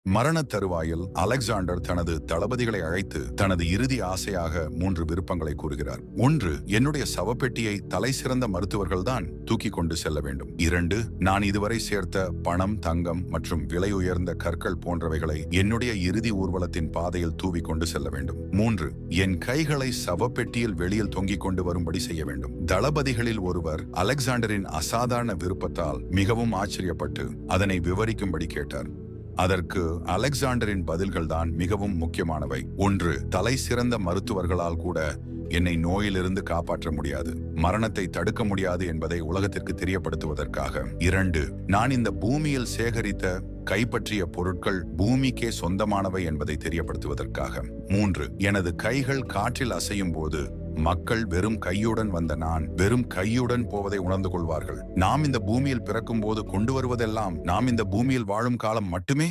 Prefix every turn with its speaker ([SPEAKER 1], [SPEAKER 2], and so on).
[SPEAKER 1] மரணத் தருவாயில் அலெக்சாண்டர் தனது தளபதிகளை அழைத்து தனது இறுதி ஆசையாக 3 விருப்பங்களை கூறுகிறார். 1. என்னுடைய சவப்பெட்டியை தலைசிறந்த மருத்துவர்கள்தான் தூக்கி கொண்டு செல்ல வேண்டும். 2. நான் இதுவரை சேர்த்த பணம், தங்கம் மற்றும் விலை உயர்ந்த கற்கள் போன்றவைகளை என்னுடைய இறுதி ஊர்வலத்தின் பாதையில் தூவி கொண்டு செல்ல வேண்டும். 3. என் கைகளை சவப்பெட்டியில் வெளியில் தொங்கிக் கொண்டு வரும்படி செய்ய வேண்டும். தளபதிகளில் ஒருவர் அலெக்சாண்டரின் அசாதாரண விருப்பத்தால் மிகவும் ஆச்சரியப்பட்டு அதனை விவரிக்கும்படி கேட்டார். அதற்கு அலெக்சாண்டரின் பதில்கள் தான் மிகவும் முக்கியமானவை. 1. தலை சிறந்த மருத்துவர்களால் கூட என்னை நோயிலிருந்து காப்பாற்ற முடியாது, மரணத்தை தடுக்க முடியாது என்பதை உலகத்திற்கு தெரியப்படுத்துவதற்காக. 2. நான் இந்த பூமியில் சேகரித்த கைப்பற்றிய பொருட்கள் பூமிக்கே சொந்தமானவை என்பதை தெரியப்படுத்துவதற்காக. 3. எனது கைகள் காற்றில் அசையும் போது மக்கள் வெறும் கையுடன் வந்த நான் வெறும் கையுடன் போவதை உணர்ந்து கொள்வார்கள். நாம் இந்த பூமியில் பிறக்கும் போது கொண்டு வருவதெல்லாம் நாம் இந்த பூமியில் வாழும் காலம் மட்டுமே.